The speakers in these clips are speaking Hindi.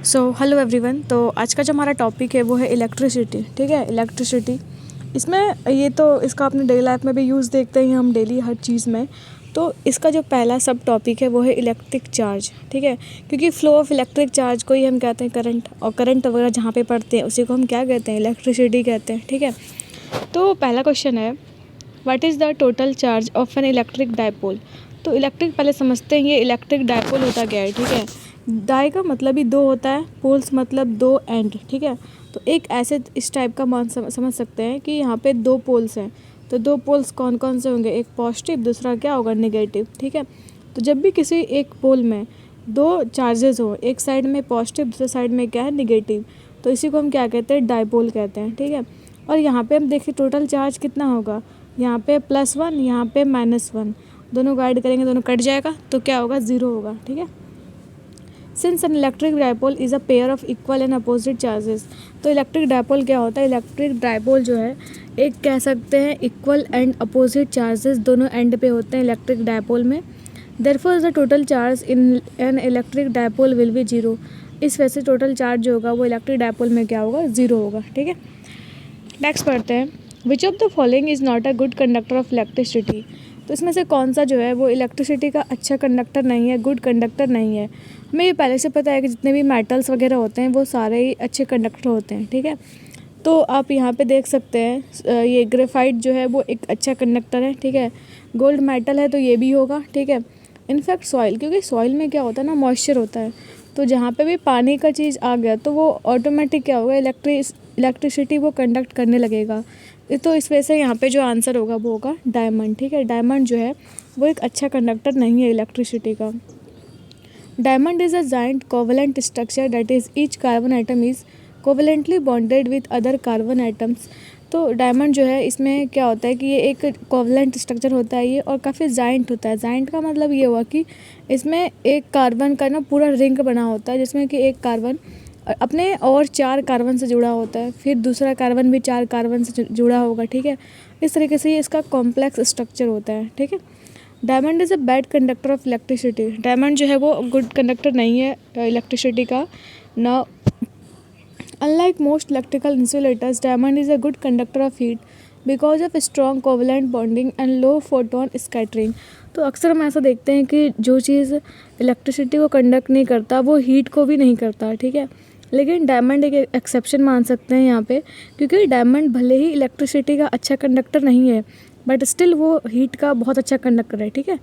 Hello everyone. तो आज का जो हमारा टॉपिक है वो है इलेक्ट्रिसिटी। ठीक है, इलेक्ट्रिसिटी इसमें ये तो इसका अपने डेली लाइफ में भी यूज़ देखते हैं हम डेली हर चीज़ में। तो इसका जो पहला सब टॉपिक है वो है इलेक्ट्रिक चार्ज। ठीक है, क्योंकि फ्लो ऑफ इलेक्ट्रिक चार्ज को ही हम कहते हैं करंट, और करंट वगैरह जहाँ पे पढ़ते हैं उसी को हम क्या कहते हैं, इलेक्ट्रिसिटी कहते हैं। ठीक है, तो पहला क्वेश्चन है, what is the total charge of an electric dipole. तो इलेक्ट्रिक पहले समझते हैं ये इलेक्ट्रिक डायपोल होता क्या है। ठीक है, डाई का मतलब ही दो होता है, पोल्स मतलब दो एंड। ठीक है, तो एक ऐसे इस टाइप का मान समझ सकते हैं कि यहाँ पे दो पोल्स हैं। तो दो पोल्स कौन कौन से होंगे, एक पॉजिटिव, दूसरा क्या होगा, नेगेटिव। ठीक है, तो जब भी किसी एक पोल में दो चार्जेस हो, एक साइड में पॉजिटिव दूसरे साइड में क्या है, नेगेटिव, तो इसी को हम क्या कहते हैं, डायपोल कहते हैं। ठीक है, और यहाँ पे हम देखिए टोटल चार्ज कितना होगा, यहाँ पे +1, यहाँ पे -1, दोनों को ऐड करेंगे दोनों कट जाएगा तो क्या होगा, 0 होगा। ठीक है, since an electric dipole is a pair of equal and opposite charges. तो इलेक्ट्रिक डायपोल क्या होता है, इलेक्ट्रिक डायपोल जो है एक कह सकते हैं इक्वल एंड अपोजिट चार्जेस दोनों एंड पे होते हैं इलेक्ट्रिक डायपोल में। Therefore the total charge in an electric dipole will be 0। इस वजह से टोटल चार्ज जो होगा वो इलेक्ट्रिक डायपोल में क्या होगा, 0 होगा। ठीक है, नेक्स्ट पढ़ते हैं, विच of the following is not a good conductor of electricity. तो इसमें से कौन सा जो है वो इलेक्ट्रिसिटी का अच्छा कंडक्टर नहीं है, गुड कंडक्टर नहीं है। हमें ये पहले से पता है कि जितने भी मेटल्स वगैरह होते हैं वो सारे ही अच्छे कंडक्टर होते हैं। ठीक है, तो आप यहाँ पे देख सकते हैं ये ग्रेफाइट जो है वो एक अच्छा कंडक्टर है। ठीक है, गोल्ड मेटल है तो ये भी होगा। ठीक है, इनफैक्ट सॉइल, क्योंकि सॉइल में क्या होता है ना, मॉइस्चर होता है, तो जहाँ पे भी पानी का चीज़ आ गया तो वो ऑटोमेटिक क्या होगा, इलेक्ट्रिसिटी वो कंडक्ट करने लगेगा। तो इस वजह से यहाँ पे जो आंसर होगा वो होगा डायमंड। ठीक है, डायमंड जो है वो एक अच्छा कंडक्टर नहीं है इलेक्ट्रिसिटी का। Diamond is a giant covalent structure that is each carbon atom is covalently bonded with other carbon atoms. तो डायमंड जो है इसमें क्या होता है कि ये एक कोवलेंट स्ट्रक्चर होता है ये, और काफ़ी जाइंट होता है। जाइंट का मतलब ये हुआ कि इसमें एक कार्बन का ना पूरा रिंग बना होता है, जिसमें कि एक कार्बन अपने और 4 कार्बन से जुड़ा होता है, फिर दूसरा कार्बन भी 4 कार्बन से जुड़ा होगा। ठीक है, इस तरीके से ये इसका कॉम्प्लेक्स स्ट्रक्चर होता है। ठीक है, diamond is a bad conductor of electricity. Diamond जो है वो गुड कंडक्टर नहीं है इलेक्ट्रिसिटी का ना। Unlike most electrical insulators, diamond is a good conductor of heat because of strong covalent bonding and low photon scattering. तो अक्सर हम ऐसा देखते हैं कि जो चीज़ इलेक्ट्रिसिटी को कंडक्ट नहीं करता वो हीट को भी नहीं करता। ठीक है, लेकिन डायमंड एक एक्सेप्शन मान सकते हैं यहाँ पे, क्योंकि डायमंड भले ही इलेक्ट्रिसिटी का अच्छा कंडक्टर नहीं है बट स्टिल वो हीट का बहुत अच्छा कंडक्टर है। ठीक है,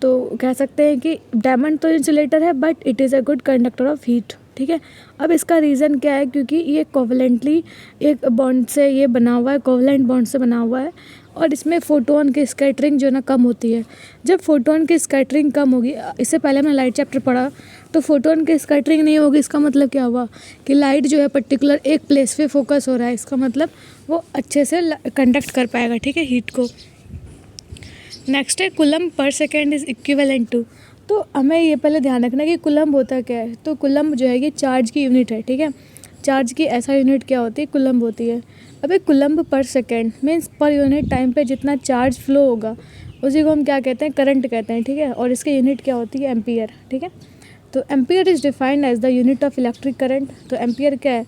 तो कह सकते हैं कि डायमंड तो इंसुलेटर है but it is a good conductor of heat. ठीक है, अब इसका रीज़न क्या है, क्योंकि ये कोवलेंटली एक बॉन्ड से ये बना हुआ है, कोवलेंट बॉन्ड से बना हुआ है, और इसमें फ़ोटोन की स्कैटरिंग जो ना कम होती है। जब फोटोन की स्कैटरिंग कम होगी, इससे पहले हमने लाइट चैप्टर पढ़ा, तो फोटोन की स्कैटरिंग नहीं होगी, इसका मतलब क्या हुआ कि लाइट जो है पर्टिकुलर एक प्लेस पे फोकस हो रहा है, इसका मतलब वो अच्छे से कंडक्ट कर पाएगा। ठीक है, हीट को। नेक्स्ट है, कूलम्ब पर सेकेंड इज़ इक्विवेलेंट टू। तो हमें ये पहले ध्यान रखना कि कूलम्ब होता क्या है। तो कूलम्ब जो है ये चार्ज की यूनिट है। ठीक है, चार्ज की ऐसा यूनिट क्या होती है, कूलम्ब होती है। अब एक कूलम्ब पर second means per unit time पे जितना चार्ज फ्लो होगा उसी को हम क्या कहते हैं, करंट कहते हैं। ठीक है, और इसकी यूनिट क्या होती है, एम्पियर। ठीक है, तो ampere is defined as the unit of electric current. तो एम्पियर क्या है,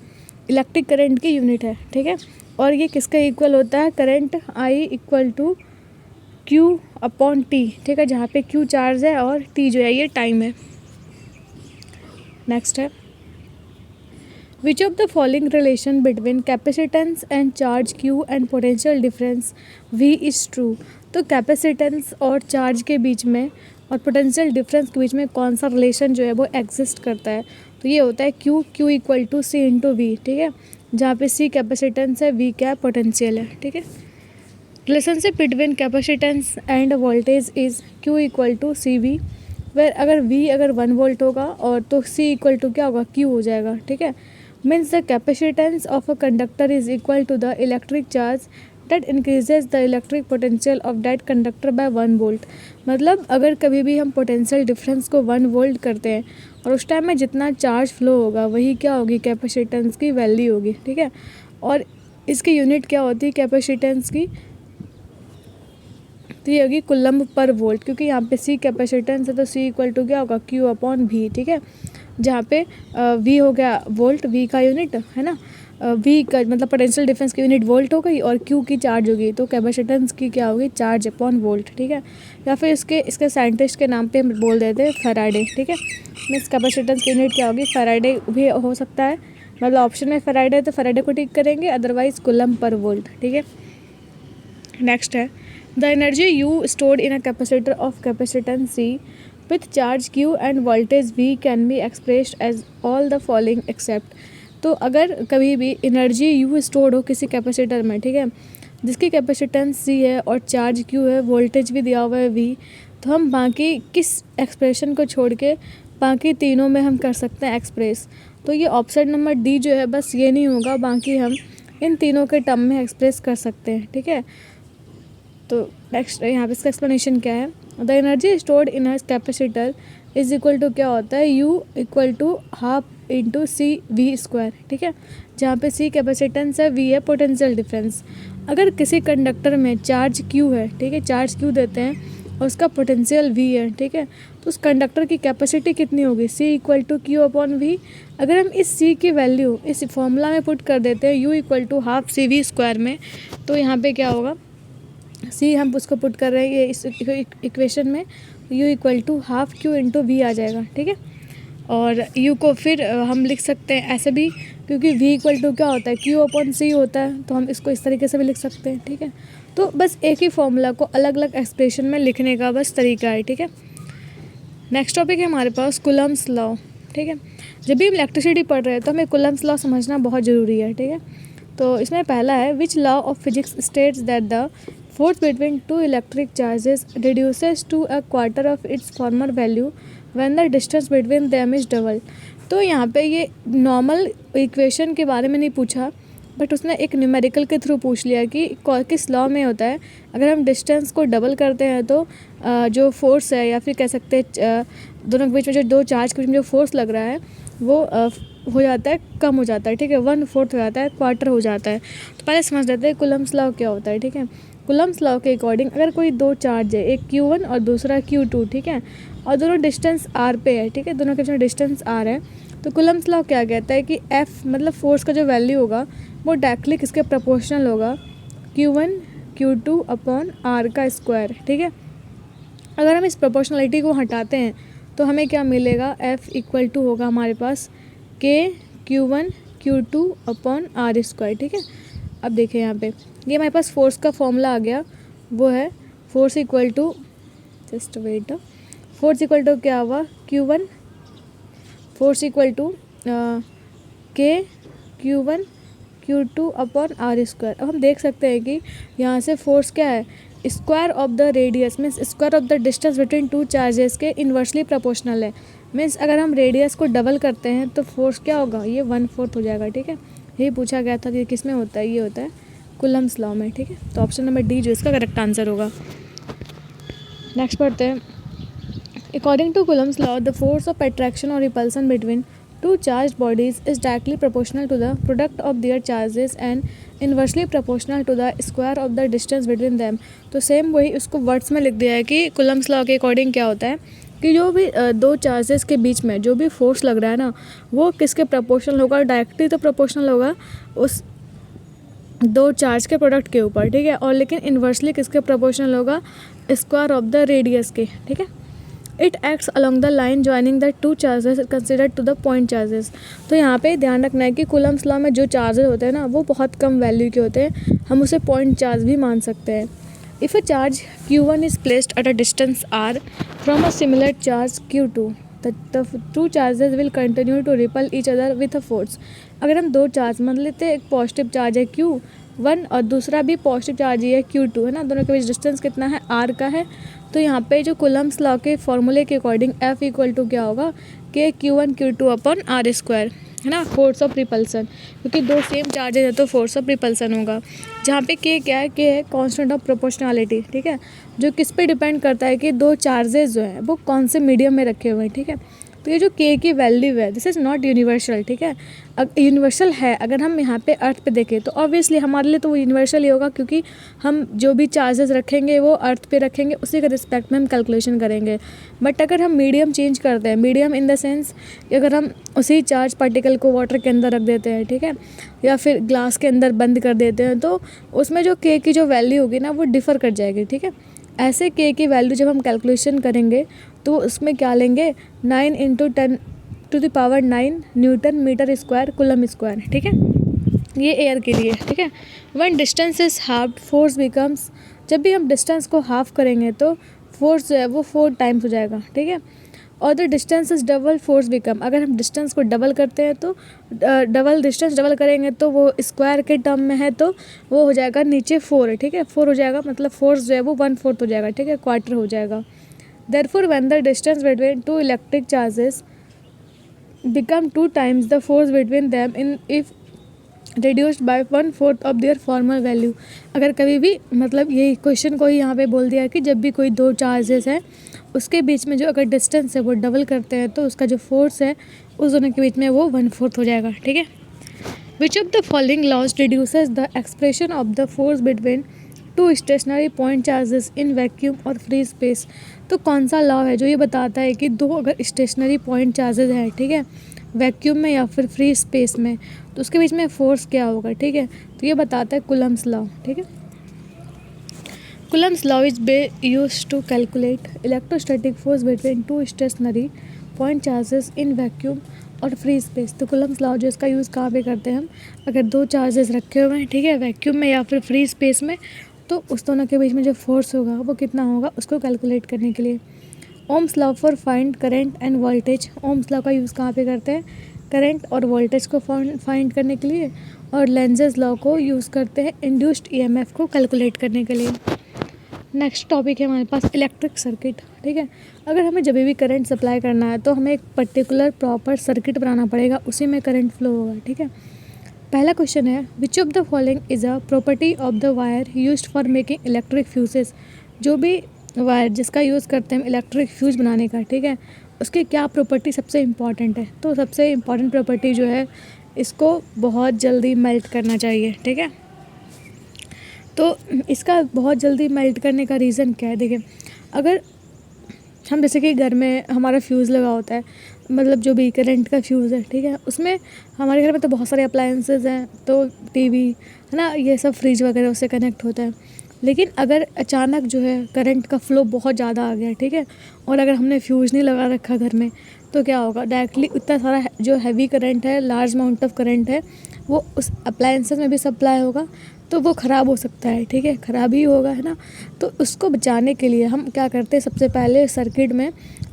इलेक्ट्रिक करंट की यूनिट है। ठीक है, और ये किसका इक्वल होता है, current I equal to Q/T। ठीक है, जहाँ पे Q चार्ज है और T जो है ये टाइम है। नेक्स्ट है, which of the following relation between capacitance and charge Q and potential difference V is true. तो कैपेसिटेंस और चार्ज के बीच में और पोटेंशियल डिफरेंस के बीच में कौन सा रिलेशन जो है वो एग्जिस्ट करता है, तो ये होता है Q equal to C into V। ठीक है, जहाँ पे C कैपेसिटेंस है, V क्या पोटेंशियल है। ठीक है, relationship between capacitance and voltage is Q equal to CV, where अगर V अगर 1 वोल्ट होगा और तो C इक्वल टू क्या होगा, Q हो जाएगा। ठीक है, means the capacitance of a conductor is equal to the electric charge that increases the electric potential of that conductor by 1 volt. मतलब अगर कभी भी हम पोटेंशियल डिफरेंस को 1 वोल्ट करते हैं और उस टाइम में जितना चार्ज फ्लो होगा वही क्या होगी, कैपेसिटेंस की वैल्यू होगी। ठीक है, और इसकी यूनिट क्या होती है कैपेसिटेंस की, तो ये होगी कूलम्ब पर वोल्ट, क्योंकि यहाँ पे C कैपेसिटेंस है तो C इक्वल टू क्या होगा, Q/V। ठीक है, जहाँ पे वी हो गया वोल्ट, वी का यूनिट है ना, वी का मतलब पोटेंशियल डिफरेंस की यूनिट वोल्ट हो गई, और क्यू की चार्ज होगी, तो कैपेसिटेंस की क्या होगी, चार्ज अपॉन वोल्ट, ठीक है। या फिर इसके साइंटिस्ट के नाम पे हम बोल देते हैं फैराडे, ठीक है। मीन्स कैपेसिटेंस की यूनिट क्या होगी, फैराडे भी हो सकता है, मतलब ऑप्शन में फैराडे है तो फैराडे को टिक करेंगे, अदरवाइज कूलम पर वोल्ट, ठीक है। नेक्स्ट है the energy U stored in a capacitor of capacitance C with charge Q and voltage V can be expressed as all the following except. तो अगर कभी भी एनर्जी यू स्टोर्ड हो किसी कैपेसिटर में, ठीक है, जिसकी कैपेसिटेंस सी है और चार्ज क्यू है, वोल्टेज भी दिया हुआ है वी, तो हम बाकी किस एक्सप्रेशन को छोड़ के बाकी तीनों में हम कर सकते हैं एक्सप्रेस। तो ये ऑप्शन नंबर डी जो है बस ये नहीं होगा, बाकी हम इन तीनों के टर्म में एक्सप्रेस कर सकते हैं, ठीक है। तो नेक्स्ट यहाँ पे इसका एक्सप्लेनेशन क्या है, the energy stored in a capacitor is equal to क्या होता है, U equal to half into C V square, ठीक है, जहाँ पे सी कैपेसिटेंस है, वी है पोटेंशियल डिफरेंस। अगर किसी कंडक्टर में चार्ज क्यू है, ठीक है, चार्ज क्यू देते हैं और उसका पोटेंशियल वी है, ठीक है, तो उस कंडक्टर की कैपेसिटी कितनी होगी, C equal to Q upon V. अगर हम इस सी की वैल्यू इस फॉर्मूला में पुट कर देते हैं U equal to half C V square में, तो यहाँ पे क्या होगा, सी हम उसको पुट कर रहे हैं ये इस इक्वेशन में, U equal to half Q into V आ जाएगा, ठीक है। और यू को फिर हम लिख सकते हैं ऐसे भी, क्योंकि वी इक्वल टू क्या होता है, क्यू अपॉन सी होता है, तो हम इसको इस तरीके से भी लिख सकते हैं, ठीक है। तो बस एक ही फॉर्मूला को अलग अलग एक्सप्रेशन में लिखने का बस तरीका है, ठीक है। नेक्स्ट टॉपिक है हमारे पास कूलम्स लॉ, ठीक है। जब भी हम इलेक्ट्रिसिटी पढ़ रहे हैं तो हमें कूलम्स लॉ समझना बहुत ज़रूरी है, ठीक है। तो इसमें पहला है which law of physics states that the force between two electric charges reduces to a quarter of its former value when the distance between them is double. तो यहाँ पे ये नॉर्मल इक्वेशन के बारे में नहीं पूछा, बट उसने एक न्यूमेरिकल के थ्रू पूछ लिया कि किस लॉ में होता है अगर हम डिस्टेंस को डबल करते हैं तो जो फोर्स है, या फिर कह सकते हैं दोनों के बीच में जो दो चार्ज के बीच में जो फोर्स लग रहा है वो हो जाता है, कम हो जाता है, ठीक है, 1/4 हो जाता है, क्वार्टर हो जाता है। तो पहले समझ लेते हैं कूलम्स लॉ क्या होता है, ठीक है। कूलम्स लॉ के अकॉर्डिंग अगर कोई दो चार्ज है, एक Q1 और दूसरा Q2, ठीक है, और दोनों डिस्टेंस R पे है, ठीक है, दोनों के बीच में डिस्टेंस R है, तो कूलम्स लॉ क्या कहता है कि F मतलब फोर्स का जो वैल्यू होगा वो डायरेक्टली किसके प्रोपोर्शनल होगा, Q1 Q2 अपॉन R का स्क्वायर, ठीक है। अगर हम इस प्रोपोर्शनलिटी को हटाते हैं तो हमें क्या मिलेगा, F इक्वल टू होगा हमारे पास K Q1 Q2 upon R square, ठीक है। अब देखिए यहाँ पे ये हमारे पास फोर्स का फॉर्मूला आ गया, वो है force equal to, just wait, force equal to क्या हुआ, Q1, force equal to K Q1 Q2 upon R square. अब हम देख सकते हैं कि यहाँ से फोर्स क्या है, square of the radius means square of the distance between two charges के इन्वर्सली प्रोपोर्शनल है। मीन्स अगर हम रेडियस को डबल करते हैं तो फोर्स क्या होगा, ये 1/4 हो जाएगा, ठीक है। यही पूछा गया था कि किस में होता है, ये होता है कूलम्स लॉ में, ठीक है। तो ऑप्शन नंबर डी जो इसका करेक्ट आंसर होगा। नेक्स्ट पढ़ते हैं, according to Coulomb's law the force of attraction or repulsion between two charged bodies is directly proportional to the product of their charges and inversely proportional to the square of the distance between them। तो सेम वही उसको वर्ड्स में लिख दिया है कि कूलम्स लॉ के अकॉर्डिंग क्या होता है कि जो भी दो चार्जेस के बीच में जो भी फोर्स लग रहा है ना वो किसके प्रोपोर्शनल होगा, डायरेक्टली तो प्रोपोर्शनल होगा उस दो चार्ज के प्रोडक्ट के ऊपर, ठीक है, और लेकिन इन्वर्सली किसके प्रोपोर्शनल होगा, स्क्वायर ऑफ द रेडियस के, ठीक है। It acts along the line joining the two charges considered to the point charges. तो यहाँ पे ध्यान रखना है कि कूलम्स लॉ में जो चार्जेस होते हैं ना वो बहुत कम वैल्यू के होते हैं, हम उसे पॉइंट चार्ज भी मान सकते हैं। If a charge Q1 is placed at a distance R from a similar charge Q2 the two charges will continue to repel each other with a force. अगर हम दो चार्ज मान लेते हैं, एक पॉजिटिव चार्ज है Q1 और दूसरा भी पॉजिटिव चार्ज ही है Q2, है ना, दोनों के बीच डिस्टेंस कितना है, R का है। तो यहाँ पे जो कूलम्स लॉ के फॉर्मूले के अकॉर्डिंग F इक्वल टू क्या होगा, K Q1 Q2 upon R square, है ना, फोर्स ऑफ रिपल्सन, क्योंकि दो सेम चार्जेस है तो फोर्स ऑफ रिपल्सन होगा। जहाँ पे K क्या है, K है कांस्टेंट ऑफ प्रोपोर्शनलिटी, ठीक है, जो किस पे डिपेंड करता है कि दो चार्जेस जो हैं वो कौन से मीडियम में रखे हुए हैं, ठीक है। तो ये जो के की वैल्यू है दिस इज़ नॉट यूनिवर्सल, ठीक है। यूनिवर्सल है अगर हम यहाँ पे अर्थ पे देखें तो ऑब्वियसली हमारे लिए तो वो यूनिवर्सल ही होगा, क्योंकि हम जो भी चार्जेस रखेंगे वो अर्थ पे रखेंगे, उसी के रिस्पेक्ट में हम कैलकुलेशन करेंगे। बट अगर हम मीडियम चेंज करते हैं, मीडियम इन द सेंस अगर हम उसी चार्ज पार्टिकल को वाटर के अंदर रख देते हैं, ठीक है, या फिर ग्लास के अंदर बंद कर देते हैं, तो उसमें जो के की जो वैल्यू होगी ना वो डिफ़र कर जाएगी, ठीक है। ऐसे के की वैल्यू जब हम कैलकुलेशन करेंगे तो उसमें क्या लेंगे, 9 × 10⁹ newton metre square coulomb square, ठीक है। ये एयर के लिए, ठीक है। One distance is half force becomes, जब भी हम डिस्टेंस को हाफ करेंगे तो फोर्स जो है वो 4 टाइम्स हो जाएगा, ठीक है। और the distance is double force become, अगर हम डिस्टेंस को डबल करते हैं तो डिस्टेंस डबल करेंगे तो वो स्क्वायर के टर्म में है तो वो हो जाएगा नीचे 4 है, ठीक है। 4 हो जाएगा मतलब फोर्स जो है वो 1/4 हो जाएगा, ठीक है, क्वार्टर हो जाएगा। Therefore when the distance between two electric charges become 2 times the force between them in if reduced by 1/4 of their former value। अगर कभी भी मतलब यही क्वेश्चन को ही यहाँ पे बोल दिया कि जब भी कोई दो चार्जेस हैं उसके बीच में जो अगर डिस्टेंस है वो डबल करते हैं तो उसका जो फोर्स है उस दोनों के बीच में वो 1/4 हो जाएगा, ठीक है। Which of the following laws reduces the expression of the force between two stationary point charges in vacuum और फ्री स्पेस। तो कौन सा लॉ है जो ये बताता है कि दो अगर स्टेशनरी पॉइंट चार्जेस हैं, ठीक है, वैक्यूम में या फिर फ्री स्पेस में, तो उसके बीच में फोर्स क्या होगा, ठीक है। तो ये बताता है कूलम्स लॉ, ठीक है। Coulomb's law is used to calculate electrostatic force between two stationary point charges in vacuum और फ्री स्पेस। तो कूलम्स लॉ जो इसका यूज़ कहाँ पे करते हैं हम, अगर दो चार्जेस रखे हुए हैं, ठीक है, वैक्यूम में या फिर फ्री स्पेस में, तो उस दोनों के बीच में जो फोर्स होगा वो कितना होगा उसको कैलकुलेट करने के लिए। Ohm's law for find current end voltage, Ohm's law का यूज़ कहाँ पे करते हैं, करंट और वोल्टेज को फाइंड करने के लिए, और लेंजेस लॉ को यूज़ करते हैं इंड्यूस्ड ईएमएफ को कैलकुलेट करने के लिए। नेक्स्ट टॉपिक है हमारे पास इलेक्ट्रिक सर्किट, ठीक है। अगर हमें जब भी करंट सप्लाई करना है तो हमें एक पर्टिकुलर प्रॉपर सर्किट बनाना पड़ेगा, उसी में करंट फ्लो होगा, ठीक है। पहला क्वेश्चन है which of the following is a property of the wire used for making electric fuses. जो भी वायर जिसका यूज़ करते हैं इलेक्ट्रिक फ्यूज बनाने का, ठीक है, उसकी क्या प्रॉपर्टी सबसे इम्पॉर्टेंट है। तो सबसे इम्पॉर्टेंट प्रॉपर्टी जो है इसको बहुत जल्दी मेल्ट करना चाहिए, ठीक है। तो इसका बहुत जल्दी मेल्ट करने का रीज़न क्या है, देखिए, अगर हम जैसे कि घर में हमारा फ्यूज़ लगा होता है, मतलब जो भी करंट का फ्यूज़ है, ठीक है, उसमें हमारे घर में तो बहुत सारे अप्लायंसेस हैं, तो टीवी है ना, ये सब फ्रिज वगैरह उससे कनेक्ट होता है। लेकिन अगर अचानक जो है करंट का फ्लो बहुत ज़्यादा आ गया, ठीक है, और अगर हमने फ्यूज़ नहीं लगा रखा घर में, तो क्या होगा, डायरेक्टली इतना सारा जो हैवी करंट है, लार्ज अमाउंट ऑफ करंट है, वो उस अप्लायंसेस में भी सप्लाई होगा, तो वो ख़राब हो सकता है, ठीक है, ख़राब ही होगा, है ना। तो उसको बचाने के लिए हम क्या करते हैं, सबसे पहले सर्किट में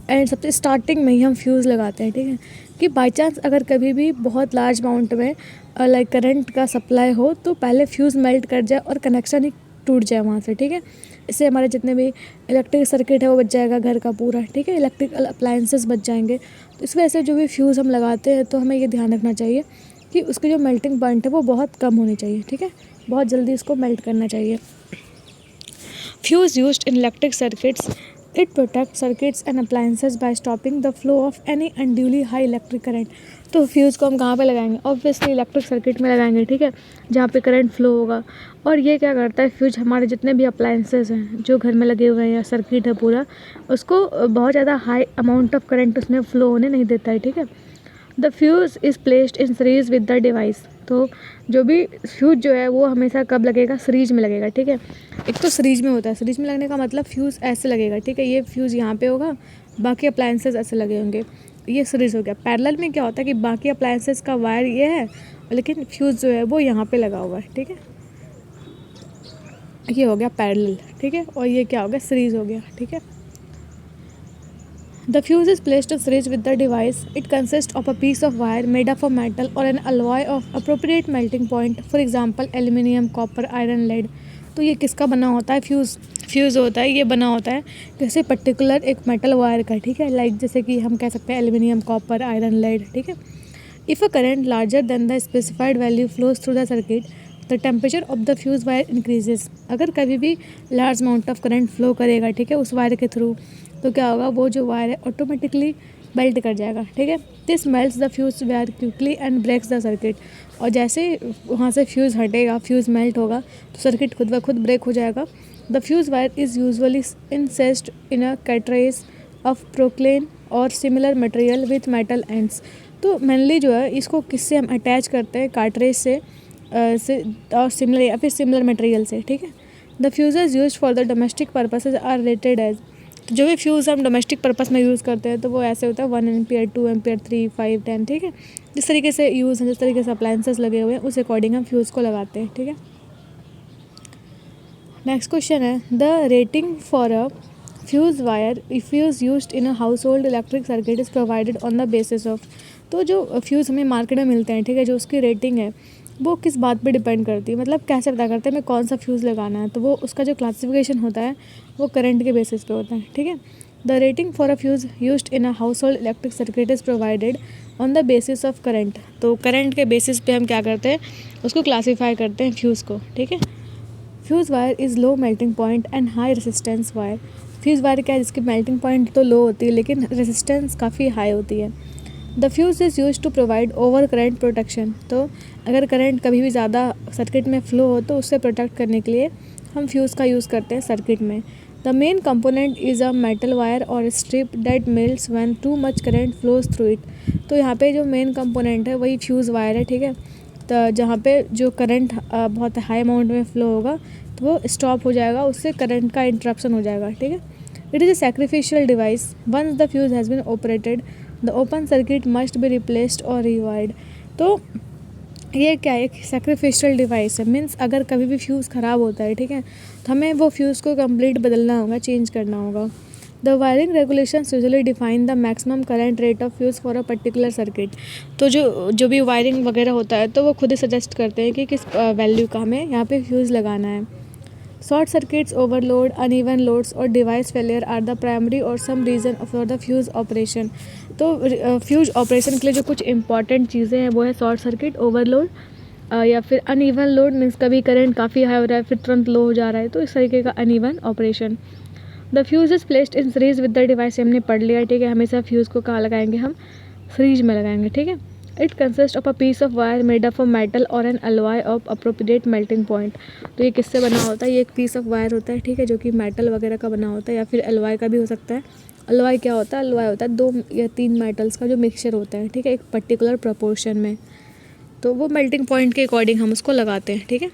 एंड सबसे स्टार्टिंग में ही हम फ्यूज़ लगाते हैं, ठीक है, कि बाई चांस अगर कभी भी बहुत लार्ज अमाउंट में लाइक करंट का सप्लाई हो तो पहले फ्यूज़ मेल्ट कर जाए और कनेक्शन ही टूट जाए वहाँ से, ठीक है। इससे हमारे जितने भी इलेक्ट्रिक सर्किट है वो बच जाएगा घर का पूरा, ठीक है, इलेक्ट्रिकल अप्लायंसेस बच जाएंगे। तो इस वजह से जो भी फ्यूज़ हम लगाते हैं तो हमें ये ध्यान रखना चाहिए कि उसकी जो मेल्टिंग पॉइंट है वो बहुत कम होनी चाहिए, ठीक है, बहुत जल्दी इसको मेल्ट करना चाहिए। Fuse used in electric circuits, it protect circuits and appliances by stopping the flow of any unduly high electric current. तो फ्यूज़ को हम कहाँ पे लगाएंगे, ऑब्वियसली इलेक्ट्रिक सर्किट में लगाएंगे, ठीक है, जहाँ पे करंट फ्लो होगा। और ये क्या करता है, फ्यूज हमारे जितने भी अप्लायंसेस हैं जो घर में लगे हुए हैं या सर्किट है पूरा, उसको बहुत ज़्यादा हाई अमाउंट ऑफ करंट उसमें फ्लो होने नहीं देता है, ठीक है। The fuse is placed in series with the device. तो जो भी फ्यूज जो है वो हमेशा कब लगेगा, सीरीज में लगेगा, ठीक है। एक तो सीरीज में होता है, सीरीज में लगने का मतलब फ्यूज़ ऐसे लगेगा, ठीक है, ये फ्यूज़ यहाँ पे होगा, बाकी अप्लायंसेस ऐसे लगे होंगे, ये सीरीज हो गया। पैरेलल में क्या होता है कि बाकी अप्लायंसेस का वायर ये है लेकिन फ्यूज़ जो है वो यहाँ पे लगा हुआ है, ठीक है, ये हो गया पैरेलल, ठीक है, और ये क्या हो गया, सीरीज हो गया, ठीक है। The fuse is placed in series with the device. It consists of a piece of wire made up of metal or an alloy of appropriate melting point, for example aluminium, copper, iron, lead. तो ये किसका बना होता है, फ्यूज़ होता है, ये बना होता है किसी पर्टिकुलर एक मेटल वायर का, ठीक है, लाइक जैसे कि हम कह सकते हैं एल्यूमिनियम, कॉपर, आयरन, लेड, ठीक है। If a current larger than the specified value flows through the circuit, the temperature of the fuse wire increases. अगर कभी भी large amount of current flow करेगा, ठीक है, उस वायर के थ्रू, तो क्या होगा, वो जो वायर है ऑटोमेटिकली मेल्ट कर जाएगा, ठीक है। This melts the fuse wire quickly and breaks the circuit. और जैसे वहाँ से फ्यूज़ हटेगा, फ्यूज़ मेल्ट होगा तो सर्किट खुद ब खुद ब्रेक हो जाएगा। The fuse wire is usually encased in a cartridge of porcelain or similar material with metal ends. तो मेनली जो है इसको किससे हम अटैच करते हैं, कार्ट्रेज से और सिमिलर या फिर सिमिलर मटेरियल से, ठीक है। The fuses used for the domestic purposes are rated as. जो भी फ्यूज़ हम डोमेस्टिक पर्पस में यूज़ करते हैं तो वो ऐसे होता है 1 एम्पियर, 2 एम्पियर, 3, 5, 10, ठीक है। जिस तरीके से यूज़ हैं, जिस तरीके से अप्लायंसेस लगे हुए हैं उस अकॉर्डिंग हम फ्यूज़ को लगाते हैं, ठीक है। नेक्स्ट क्वेश्चन है the rating for a fuse wire fuse used in a house hold electric circuit is provided on the basis of. तो जो फ्यूज़ हमें मार्केट में मिलते हैं, ठीक है, जो उसकी रेटिंग है वो किस बात पे डिपेंड करती है, मतलब कैसे पता करते हैं हमें कौन सा फ्यूज़ लगाना है। तो वो उसका जो क्लासिफिकेशन होता है वो करंट के बेसिस पे होता है, ठीक है। The rating for a fuse used in a house hold electric circuit is provided on the basis of current. तो करंट के बेसिस पे हम क्या करते हैं, उसको क्लासीफाई करते हैं फ्यूज़ को, ठीक है। Fuse wire is low melting point and high resistance wire. Fuse wire क्या है, जिसकी मेल्टिंग पॉइंट तो लो होती है लेकिन रेसिस्टेंस काफ़ी हाई होती है। The fuse is use to provide over current protection. तो अगर करंट कभी भी ज़्यादा सर्किट में फ्लो हो तो उससे प्रोटेक्ट करने के लिए हम फ्यूज़ का यूज़ करते हैं सर्किट में। The main component is a metal wire or strip that melts when too much current flows through it. तो यहाँ पे जो मेन कंपोनेंट है वही फ्यूज़ वायर है, ठीक है। तो जहाँ पे जो करंट बहुत हाई अमाउंट में फ़्लो होगा तो वो स्टॉप हो जाएगा, उससे करंट का इंटरप्शन हो जाएगा, ठीक है। It is a sacrificial device. Once the fuse has been operated the open circuit must be replaced और रिवाइर्ड। तो ये क्या है, एक सैक्रिफिशियल डिवाइस है, मीन्स अगर कभी भी फ्यूज़ ख़राब होता है, ठीक है, तो हमें वो फ्यूज़ को कंप्लीट बदलना होगा, चेंज करना होगा। The wiring regulations usually define the maximum current rate of fuse for a particular circuit. तो जो भी वायरिंग वगैरह होता है तो वो खुद ही सजेस्ट करते हैं कि किस वैल्यू का हमें यहाँ पे फ्यूज़ लगाना है। Short circuits, overload, uneven loads or device failure are the primary or some reason for the fuse operation. तो फ्यूज़ ऑपरेशन के लिए जो कुछ इंपॉर्टेंट चीज़ें हैं वो है शॉर्ट सर्किट, ओवरलोड या फिर अनइवन लोड, मीन्स कभी करंट काफ़ी हाई हो रहा है फिर तुरंत लो हो जा रहा है, तो इस तरीके का uneven operation. The fuse is placed in series with the device, हमने पढ़ लिया, ठीक है। हमेशा फ्यूज़ को कहाँ लगाएंगे, हम सीरीज में लगाएंगे, ठीक है। It consist of a piece of wire made up of metal or an alloy of appropriate melting point. तो ये किससे बना होता है, ये एक पीस ऑफ वायर होता है, ठीक है, जो कि मेटल वगैरह का बना होता है या फिर अलॉय का भी हो सकता है। अलॉय क्या होता है, अलॉय होता है 2 या 3 मेटल्स का जो मिक्सचर होता है, ठीक है, एक पर्टिकुलर प्रोपोर्शन में। तो वो मेल्टिंग पॉइंट के अकॉर्डिंग हम उसको लगाते हैं, ठीक है।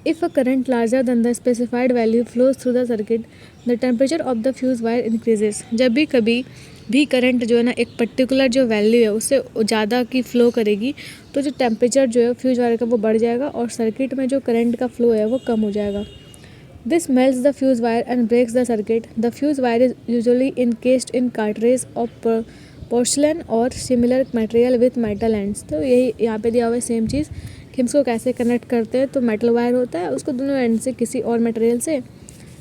If a current larger than the specified value flows through the circuit the temperature of the fuse wire increases. जब भी कभी भी करंट जो है ना एक पर्टिकुलर जो वैल्यू है उससे ज़्यादा की फ़्लो करेगी तो जो टेम्परेचर जो है फ्यूज़ वायर का वो बढ़ जाएगा और सर्किट में जो करंट का फ़्लो है वो कम हो जाएगा। This melts the fuse wire and breaks the circuit. The fuse wire is usually encased in cartridge of porcelain or similar material with metal ends. तो यही यहाँ पे दिया हुआ है सेम चीज़ कि हम इसको कैसे कनेक्ट करते हैं। तो मेटल वायर होता है, उसको दोनों एंड से किसी और मटेरियल से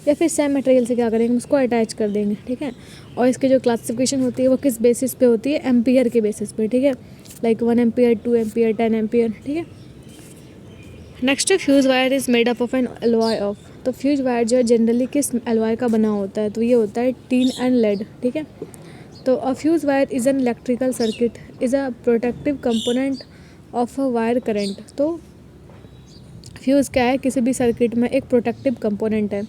या फिर सेम मटेरियल से क्या करेंगे, उसको अटैच कर देंगे, ठीक है। और इसकी जो क्लासिफिकेशन होती है वो किस बेसिस पे होती है, एम्पियर के बेसिस पे, ठीक है, लाइक 1 एम्पियर, 2 एम्पियर, 10 एम्पियर, ठीक है। Next fuse wire is made up of N alloy of. तो फ्यूज़ वायर जो है जनरली किस अलॉय का बना होता है, तो ये होता है टीन एंड लेड, ठीक है। तो a fuse wire is an electrical circuit is a protective component of a wire current. तो फ्यूज़ क्या है, किसी भी सर्किट में एक प्रोटेक्टिव कंपोनेंट है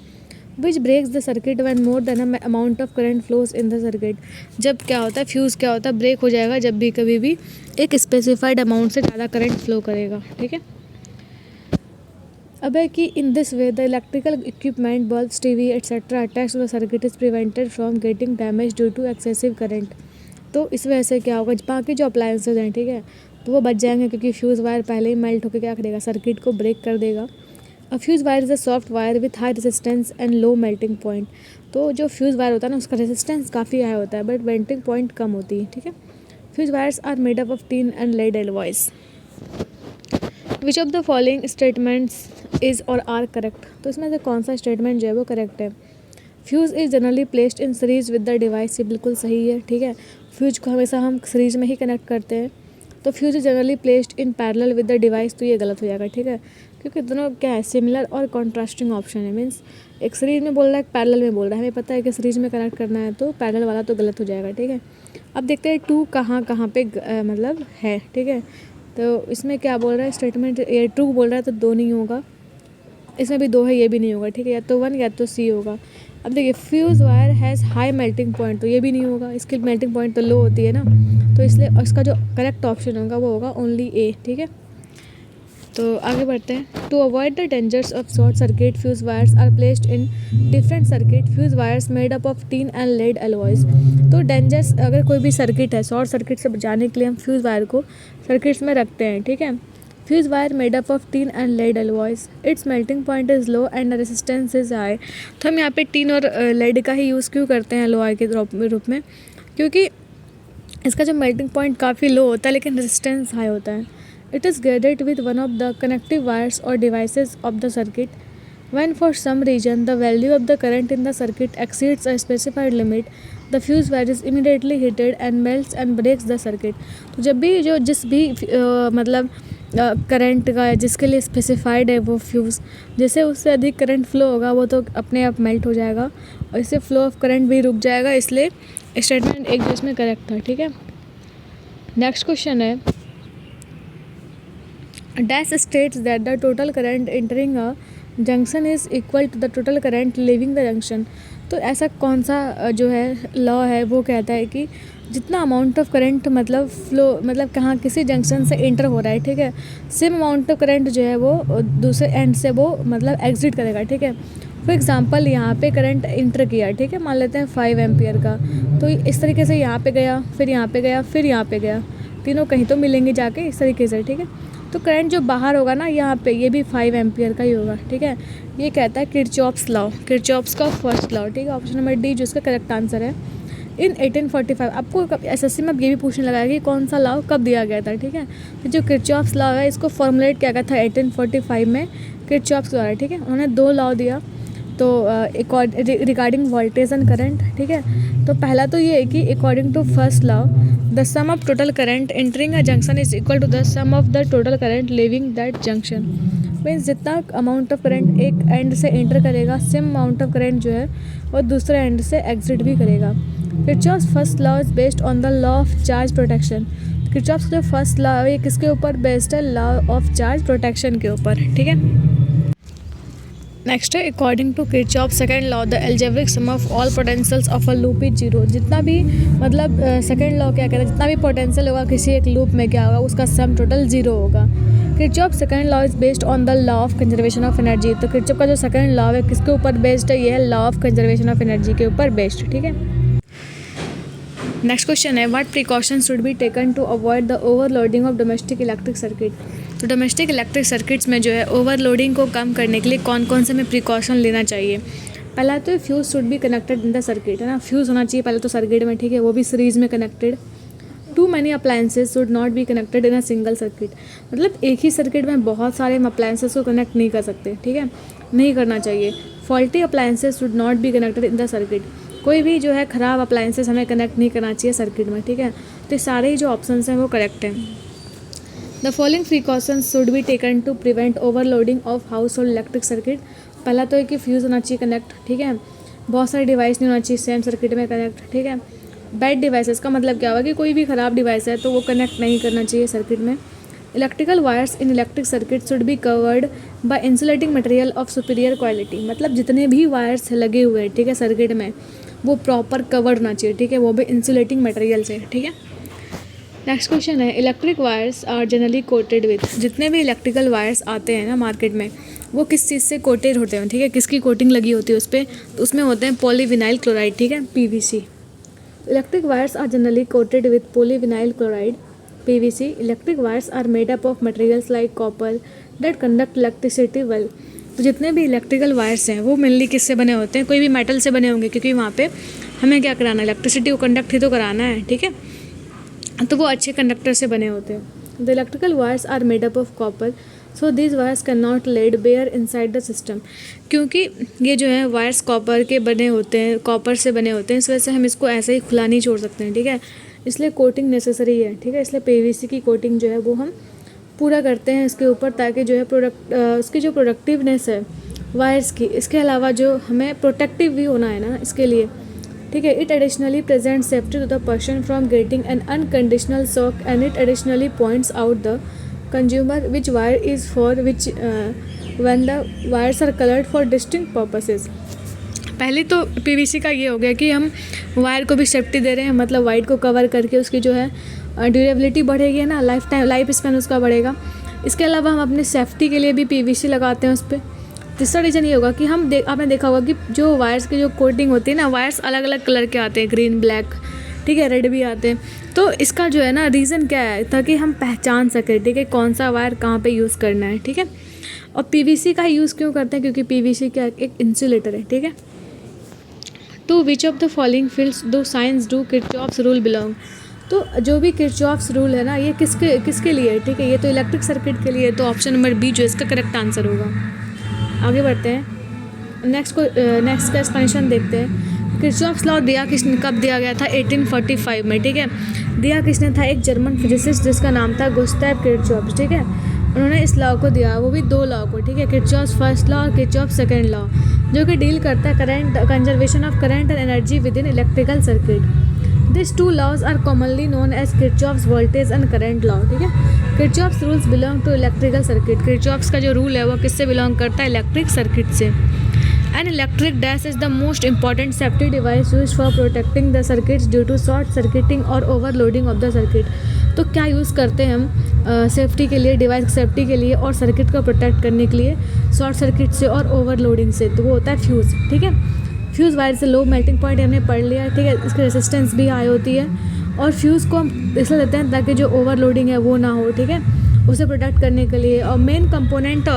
which breaks the circuit when more than amount of current flows in the circuit. जब क्या होता है, फ्यूज़ क्या होता है, ब्रेक हो जाएगा जब भी कभी भी एक स्पेसिफाइड अमाउंट से ज़्यादा करंट फ्लो करेगा, ठीक है। अब है कि in this way the electrical equipment, bulbs, TV etcetera attached to the circuit is prevented from getting damage due to excessive current. तो इस वजह से क्या होगा, बाकी जो अप्लायंसेज हैं, ठीक है, तो वो बच जाएंगे क्योंकि फ्यूज़ वायर पहले ही मेल्ट होकर क्या करेगा, सर्किट को ब्रेक कर देगा। A fuse wire is a soft wire with high resistance and low melting point. तो जो फ्यूज़ वायर होता है ना उसका रेजिस्टेंस काफ़ी हाई होता है बट मेल्टिंग पॉइंट कम होती है, ठीक है। Fuse wires are made up of tin and lead alloys. Which of the following statements is और आर करेक्ट। तो इसमें से कौन सा स्टेटमेंट जो है वो करेक्ट है। Fuse is generally placed in series with the device, ये बिल्कुल सही है, ठीक है। फ्यूज को हमेशा हम सीरीज में ही कनेक्ट करते हैं। तो fuse is generally placed in parallel with the device, तो ये गलत हो जाएगा, ठीक है। क्योंकि दोनों क्या है, सिमिलर और कॉन्ट्रास्टिंग ऑप्शन है। मीन्स एक सीरीज में बोल रहा है, एक पैरेलल में बोल रहा है। हमें पता है कि सीरीज में कनेक्ट करना है तो पैरेलल वाला तो गलत हो जाएगा, ठीक है। अब देखते हैं टू कहाँ कहाँ पे मतलब है, ठीक है। तो इसमें क्या बोल रहा है स्टेटमेंट, ये ट्रू बोल रहा है तो दो नहीं होगा, इसमें भी दो है, ये भी नहीं होगा, ठीक है। या तो वन या तो सी होगा। अब देखिए fuse wire has high melting point, तो ये भी नहीं होगा, इसकी मेल्टिंग पॉइंट तो लो होती है ना, तो इसलिए इसका जो करेक्ट ऑप्शन होगा वो होगा ओनली ए, ठीक है। तो आगे बढ़ते हैं। To avoid the dangers of short circuit fuse wires are placed in different circuit fuse wires made up of tin and lead alloys. तो डेंजर्स, अगर कोई भी सर्किट है, शॉर्ट सर्किट से बचाने के लिए हम फ्यूज़ वायर को सर्किट्स में रखते हैं, ठीक है। Fuse wire made up of tin and lead alloys, its melting point is low and resistance is high. तो हम यहाँ पे टीन और लेड का ही यूज़ क्यों करते हैं एलॉय के रूप में, क्योंकि इसका जो मेल्टिंग पॉइंट काफ़ी लो होता है लेकिन रेजिस्टेंस हाई होता है। It is gathered with one of the connective wires or devices of the circuit. When for some reason the value of the current in the circuit exceeds a specified limit, the fuse wire is immediately heated and melts and breaks the circuit. तो जब भी जो जिस भी मतलब करंट का जिसके लिए स्पेसिफाइड है वो फ्यूज़, जैसे उससे अधिक करंट फ्लो होगा वो तो अपने आप मेल्ट हो जाएगा और इससे फ्लो ऑफ करंट भी रुक जाएगा। इसलिए स्टेटमेंट एक जो इसमें करेक्ट था, ठीक है। नेक्स्ट क्वेश्चन है, dash states that the total current entering a junction is equal to the total current leaving the junction। तो ऐसा कौन सा जो है लॉ है वो कहता है कि जितना अमाउंट ऑफ करंट मतलब फ्लो मतलब कहाँ किसी जंक्शन से एंटर हो रहा है, ठीक है, सेम अमाउंट ऑफ करंट जो है वो दूसरे एंड से वो मतलब एग्जिट करेगा, ठीक है। फॉर एग्जांपल यहाँ पे करंट इंटर किया, ठीक है, मान लेते हैं 5 एम्पियर का, तो इस तरीके से यहाँ पे गया, फिर यहाँ पे गया, फिर यहाँ पे गया, तीनों कहीं तो मिलेंगे जाके इस तरीके से, ठीक है। तो करंट जो बाहर होगा ना यहाँ पे ये भी 5 एम्पियर का ही होगा, ठीक है। ये कहता है किरचॉफ्स लॉ, किरचॉफ्स का फर्स्ट लॉ, ठीक है। ऑप्शन नंबर डी जो इसका करेक्ट आंसर है। इन 1845 आपको एसएससी में अब ये भी पूछने लगा है कि कौन सा लॉ कब दिया गया था, ठीक है। तो जो किरचॉफ्स लॉ है इसको फॉर्मुलेट किया गया था 1845 में किरचॉफ्स द्वारा, ठीक है। उन्होंने दो लॉ दिया तो रिगार्डिंग वोल्टेज एंड करंट, ठीक है। तो पहला तो ये है कि according to first law the sum of total current entering a junction is equal to the sum of the total current leaving that junction. Means जितना अमाउंट ऑफ करंट एक एंड से एंटर करेगा सेम अमाउंट ऑफ करंट जो है वो दूसरे एंड से एग्जिट भी करेगा। Kirchhoff's first law is based on the law of charge protection. Kirchhoff's जो फर्स्ट लॉ है ये किसके ऊपर बेस्ड है, लॉ ऑफ चार्ज प्रोटेक्शन के ऊपर, ठीक है। नेक्स्ट है according to Kirchhoff second law the algebraic sum of all potentials of a loop is zero. जितना भी मतलब सेकेंड लॉ क्या कहता है, जितना भी पोटेंशियल होगा किसी एक लूप में क्या होगा उसका सम टोटल जीरो होगा। Kirchhoff second law is based on the law of conservation of energy. तो किरचॉफ का जो सेकेंड लॉ है किसके ऊपर बेस्ड है, ये है law of conservation of energy के ऊपर बेस्ड, ठीक है। नेक्स्ट क्वेश्चन है what precaution should be taken to avoid the overloading of domestic electric circuit. तो डोमेस्टिक इलेक्ट्रिक सर्किट्स में जो है ओवरलोडिंग को कम करने के लिए कौन कौन से हमें प्रिकॉशन लेना चाहिए। पहला तो fuse should be connected in the circuit, है ना, फ्यूज़ होना चाहिए पहले तो सर्किट में, ठीक है, वो भी सीरीज में connected. Too many appliances should not be connected in a single circuit. मतलब एक ही सर्किट में बहुत सारे हम अप्लायंसेज को कनेक्ट नहीं कर सकते, ठीक है, नहीं करना चाहिए। Faulty appliances should not be connected in the circuit. कोई भी जो है ख़राब अप्लायंसेस हमें कनेक्ट नहीं करना चाहिए सर्किट में, ठीक है। तो सारे ही जो ऑप्शंस हैं वो करेक्ट हैं। The following precautions should be taken to prevent overloading of household electric circuit. पहला तो है कि फ्यूज़ होना चाहिए कनेक्ट, ठीक है, बहुत सारे डिवाइस नहीं होना चाहिए सेम सर्किट में कनेक्ट, ठीक है। बैड डिवाइसेस का मतलब क्या होगा कि कोई भी ख़राब डिवाइस है तो वो कनेक्ट नहीं करना चाहिए सर्किट में। Electrical wires in electric circuit should be covered by insulating material of superior quality. मतलब जितने भी वायर्स लगे हुए हैं, ठीक है, सर्किट में वो प्रॉपर कवर्ड होना चाहिए, ठीक है, वो भी इंसुलेटिंग मटेरियल से, ठीक है। नेक्स्ट क्वेश्चन है electric wires are generally coated with. जितने भी इलेक्ट्रिकल वायर्स आते हैं ना मार्केट में वो किस चीज़ से कोटेड होते हैं, ठीक है, किसकी कोटिंग लगी होती है उस पर, तो उसमें होते हैं पॉलीविनाइल क्लोराइड, ठीक है, PVC। Electric wires are generally coated with polyvinyl chloride PVC। Electric wires are made up of materials like copper that conduct electricity well. तो जितने भी इलेक्ट्रिकल वायर्स हैं वो मेनली किससे बने होते हैं, कोई भी मेटल से बने होंगे, क्योंकि वहाँ पे हमें क्या कराना है, इलेक्ट्रिसिटी को कंडक्ट ही तो कराना है, ठीक है, तो वो अच्छे कंडक्टर से बने होते हैं। The electrical wires are made up of copper so this wires can not led bare inside the system. क्योंकि ये जो है वायर्स कॉपर के बने होते हैं, कॉपर से बने होते हैं, इस वजह से हम इसको ऐसे ही खुला नहीं छोड़ सकते हैं, ठीक है, इसलिए कोटिंग नेसेसरी है, ठीक है, इसलिए PVC की कोटिंग जो है वो हम पूरा करते हैं इसके ऊपर, ताकि जो है उसकी जो प्रोडक्टिवनेस है वायर्स की, इसके अलावा जो हमें प्रोटेक्टिव भी होना है ना इसके लिए, ठीक है। It additionally present safety to the person from getting an unconditional shock and it additionally points out the consumer which wire is for which when the wires are coloured for distinct purposes. पहले तो पीवीसी का ये हो गया कि हम वायर को भी सेफ्टी दे रहे हैं, मतलब वाइट को कवर करके उसकी जो है ड्यूरेबिलिटी बढ़ेगी ना, लाइफ स्पैन उसका बढ़ेगा। इसके अलावा हम अपने सेफ्टी के लिए भी पीवीसी लगाते हैं उस पर। तीसरा रीज़न ये होगा कि आपने देखा होगा कि जो वायर्स की जो कोटिंग होती है ना, वायर्स अलग अलग कलर के आते हैं, ग्रीन, ब्लैक, ठीक है, रेड भी आते हैं। तो इसका जो है ना रीज़न क्या है, ताकि हम पहचान सकें, ठीक है, कौन सा वायर कहाँ पे यूज़ करना है, ठीक है। और पीवीसी का यूज़ क्यों करते हैं, क्योंकि पीवीसी क्या एक इंसुलेटर है, ठीक है। To which of the following fields do science do Kirchhoff's rule belong. तो जो भी किरचॉफ्स रूल है ना, ये किसके लिए है, ठीक है, ये तो इलेक्ट्रिक सर्किट के लिए, तो ऑप्शन नंबर बी जो इसका करेक्ट आंसर होगा। आगे बढ़ते हैं, नेक्स्ट का एक्सप्लेनेशन देखते हैं। किरचॉफ्स लॉ कब दिया गया था, 1845 में, ठीक है। दिया किसने था, एक जर्मन फिजिसिस्ट जिसका नाम था गुस्ताव किरचॉफ, ठीक है। उन्होंने इस लॉ को दिया, वो भी 2 लॉ को, ठीक है, किरचॉफ्स फर्स्ट लॉ और किरचॉफ सेकेंड लॉ, जो कि डील करता है current, conservation of current and energy with in electrical circuit. These 2 laws are commonly known as Kirchhoff's voltage and current law, ठीक है। Kirchhoff's rules belong to electrical circuit। Kirchhoff's का जो रूल है वो किससे बिलोंग करता है, इलेक्ट्रिक सर्किट से। An electric dash is the most important safety device used for protecting the circuits due to short circuiting or overloading of the circuit। तो क्या यूज़ करते हैं हम सेफ्टी के लिए, डिवाइस सेफ्टी के लिए और सर्किट को प्रोटेक्ट करने के लिए शॉर्ट सर्किट से और ओवरलोडिंग से, तो वो होता है फ्यूज़, ठीक है। फ्यूज़ वायर से लो मेल्टिंग पॉइंट हमने पढ़ लिया, ठीक है। इसकी रेजिस्टेंस भी हाई होती है और फ्यूज़ को हम इसलिए देते हैं ताकि जो ओवरलोडिंग है वो ना हो, ठीक है, उसे प्रोटेक्ट करने के लिए। और main component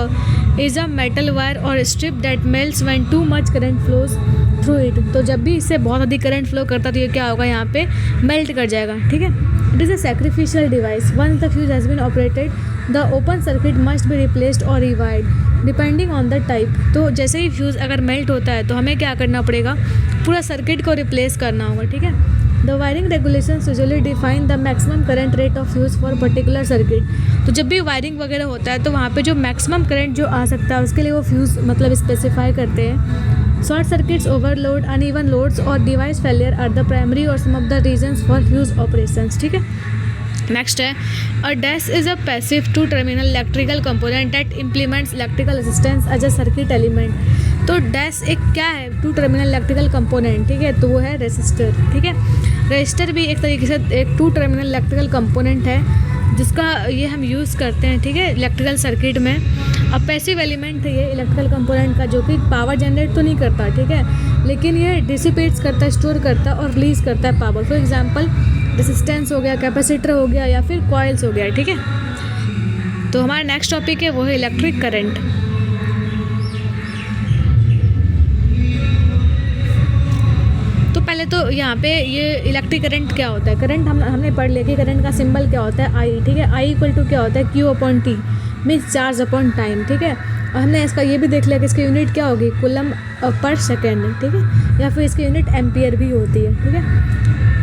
is a metal wire or strip that melts when too much current flows through it. तो जब भी इससे बहुत अधिक करंट फ्लो करता तो ये क्या होगा, यहाँ पे मेल्ट कर जाएगा, ठीक है। It is a sacrificial device. Once the fuse has been operated the open circuit must be replaced और rewired depending on the type. तो जैसे ही फ्यूज़ अगर मेल्ट होता है तो हमें क्या करना पड़ेगा, पूरा सर्किट को रिप्लेस करना होगा, ठीक है। The wiring regulations usually define the maximum current rate of fuse for particular circuit. तो जब भी वायरिंग वगैरह होता है तो वहाँ पे जो मैक्सिमम करंट जो आ सकता है उसके लिए वो फ्यूज़ मतलब स्पेसिफाई करते हैं। Short circuits, overload, uneven loads or device failure are the primary or some of the reasons for fuse operations, ठीक है। नेक्स्ट है, a dash is a passive 2 terminal electrical component that implements electrical resistance as a circuit element. तो डैश एक क्या है, 2 टर्मिनल इलेक्ट्रिकल कंपोनेंट, ठीक है, तो वो है रेजिस्टर, ठीक है। रेजिस्टर भी एक तरीके से एक 2 टर्मिनल इलेक्ट्रिकल कंपोनेंट है जिसका ये हम यूज़ करते हैं, ठीक है, इलेक्ट्रिकल सर्किट में। अब पैसिव एलिमेंट है ये इलेक्ट्रिकल कंपोनेंट का, जो कि पावर जनरेट तो नहीं करता, ठीक है, लेकिन ये डिसिपेट्स करता है, स्टोर करता है और रिलीज़ करता है पावर। फॉर एग्जांपल रेजिस्टेंस हो गया, कैपेसिटर हो गया या फिर कॉइल्स हो गया, ठीक है। तो हमारा नेक्स्ट टॉपिक है वो है इलेक्ट्रिक करंट। तो पहले तो यहाँ पे ये इलेक्ट्रिक करंट क्या होता है, करंट हमने पढ़ लिया कि करंट का सिंबल क्या होता है, आई, ठीक है। आई इक्वल टू क्या होता है, Q/T means charge upon time, ठीक है। और हमने इसका ये भी देख लिया कि इसकी यूनिट क्या होगी, कूलम पर सेकेंड, ठीक है, या फिर इसकी यूनिट एम्पियर भी होती है, ठीक है।